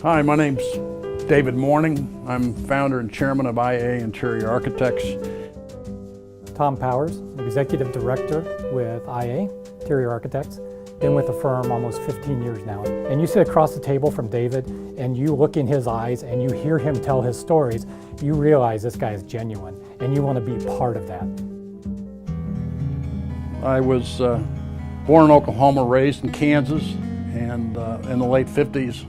Hi, my name's David Mourning. I'm founder and chairman of IIDA Interior Architects. Tom Powers, Executive Director with IIDA Interior Architects. Been with the firm almost 15 years now. And you sit across the table from David and you look in his eyes and you hear him tell his stories, you realize this guy is genuine and you want to be part of that. I was born in Oklahoma, raised in Kansas, and in the late 50s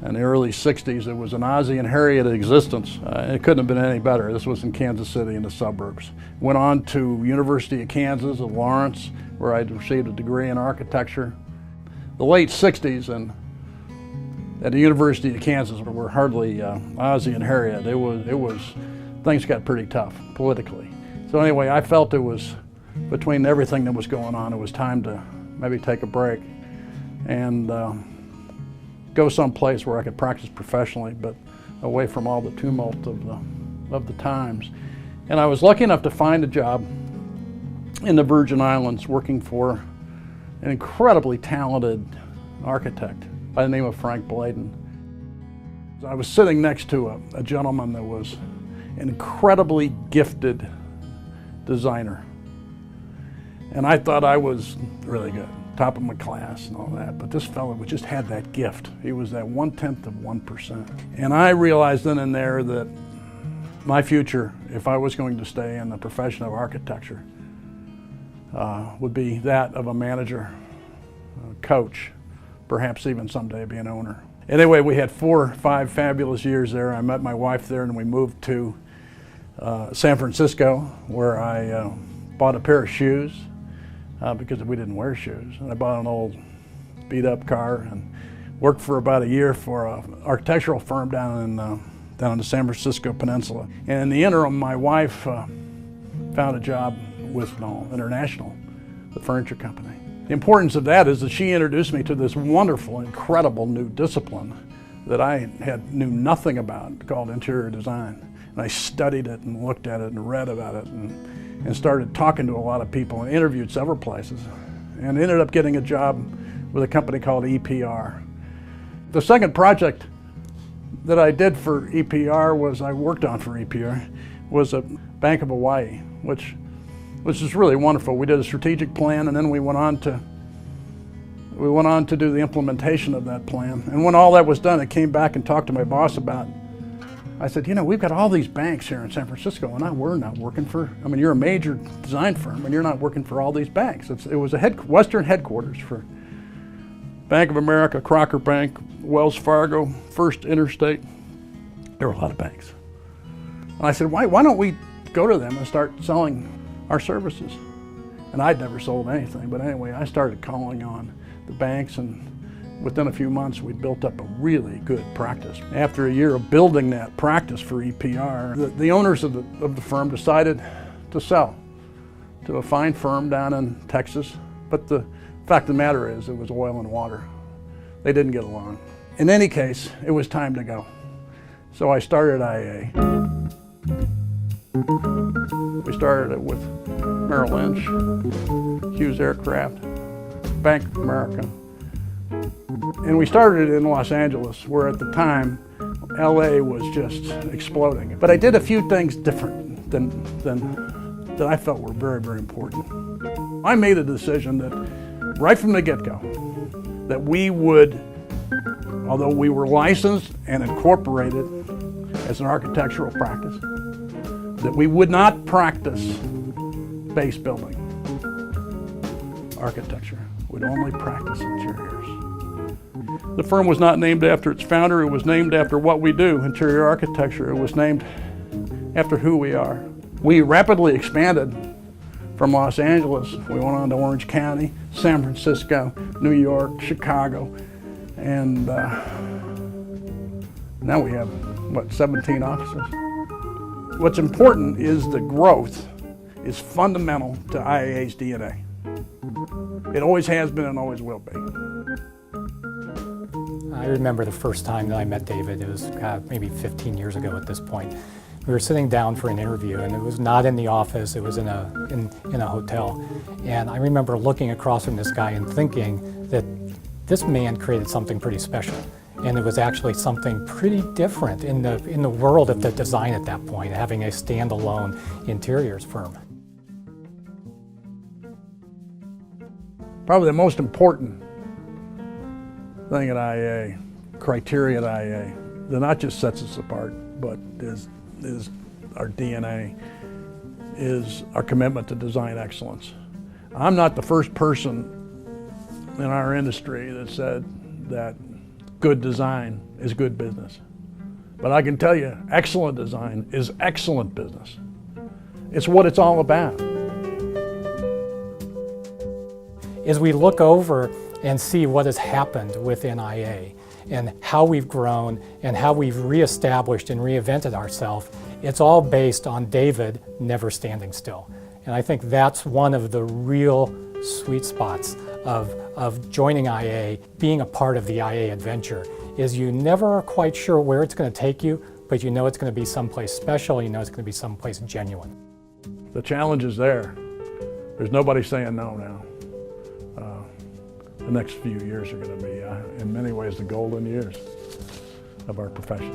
and the early 60s, it was an Ozzie and Harriet existence. It couldn't have been any better. This was in Kansas City in the suburbs. Went on to University of Kansas at Lawrence, where I received a degree in architecture. The late 60s and at the University of Kansas were hardly Ozzie and Harriet. It was things got pretty tough politically. So anyway, I felt it was, between everything that was going on, it was time to maybe take a break and go someplace where I could practice professionally, but away from all the tumult of the times. And I was lucky enough to find a job in the Virgin Islands working for an incredibly talented architect by the name of Frank Bladen. I was sitting next to a gentleman that was an incredibly gifted designer. And I thought I was really good, top of my class and all that, but this fellow just had that gift. He was that 1/10 of 1%. And I realized then and there that my future, if I was going to stay in the profession of architecture, would be that of a manager, a coach, perhaps even someday be an owner. Anyway, we had 4 or 5 fabulous years there. I met my wife there and we moved to San Francisco, where I bought a pair of shoes because we didn't wear shoes. And I bought an old beat up car and worked for about a year for an architectural firm down in the San Francisco Peninsula. And in the interim, my wife found a job with International, the furniture company. The importance of that is that she introduced me to this wonderful, incredible new discipline that I knew nothing about, called interior design. And I studied it and looked at it and read about it and started talking to a lot of people and interviewed several places and ended up getting a job with a company called EPR. The second project that I did for EPR was a Bank of Hawaii, which is really wonderful. We did a strategic plan and then we went on to do the implementation of that plan. And when all that was done, I came back and talked to my boss about it. I said, you know, we've got all these banks here in San Francisco and we're not working for, I mean, you're a major design firm and you're not working for all these banks. It was a Western headquarters for Bank of America, Crocker Bank, Wells Fargo, First Interstate. There were a lot of banks. And I said, why don't we go to them and start selling our services? And I'd never sold anything, but anyway, I started calling on the banks, and within a few months we built up a really good practice. After a year of building that practice for EPR, the owners of the firm decided to sell to a fine firm down in Texas, but the fact of the matter is it was oil and water. They didn't get along. In any case, it was time to go. So I started IIDA. We started it with Merrill Lynch, Hughes Aircraft, Bank of America. And we started it in Los Angeles, where at the time, LA was just exploding. But I did a few things different that I felt were very, very important. I made a decision that right from the get-go, that we would, although we were licensed and incorporated as an architectural practice, that we would not practice base building architecture. We'd only practice interiors. The firm was not named after its founder. It was named after what we do, interior architecture. It was named after who we are. We rapidly expanded from Los Angeles. We went on to Orange County, San Francisco, New York, Chicago, and now we have, 17 offices. What's important is the growth is fundamental to IIDA's DNA. It always has been and always will be. I remember the first time that I met David. It was maybe 15 years ago at this point. We were sitting down for an interview, and it was not in the office, it was in a hotel. And I remember looking across from this guy and thinking that this man created something pretty special. And it was actually something pretty different in the world of the design at that point, having a standalone interiors firm. Probably the most important thing at IIA, criteria at IIA, that not just sets us apart, but is our DNA, is our commitment to design excellence. I'm not the first person in our industry that said that good design is good business. But I can tell you, excellent design is excellent business. It's what it's all about. As we look over and see what has happened within IA and how we've grown and how we've reestablished and reinvented ourselves, it's all based on David never standing still. And I think that's one of the real sweet spots of joining IA, being a part of the IA adventure, is you never are quite sure where it's going to take you, but you know it's going to be someplace special, you know it's going to be someplace genuine. The challenge is there. There's nobody saying no now. The next few years are going to be, in many ways, the golden years of our profession.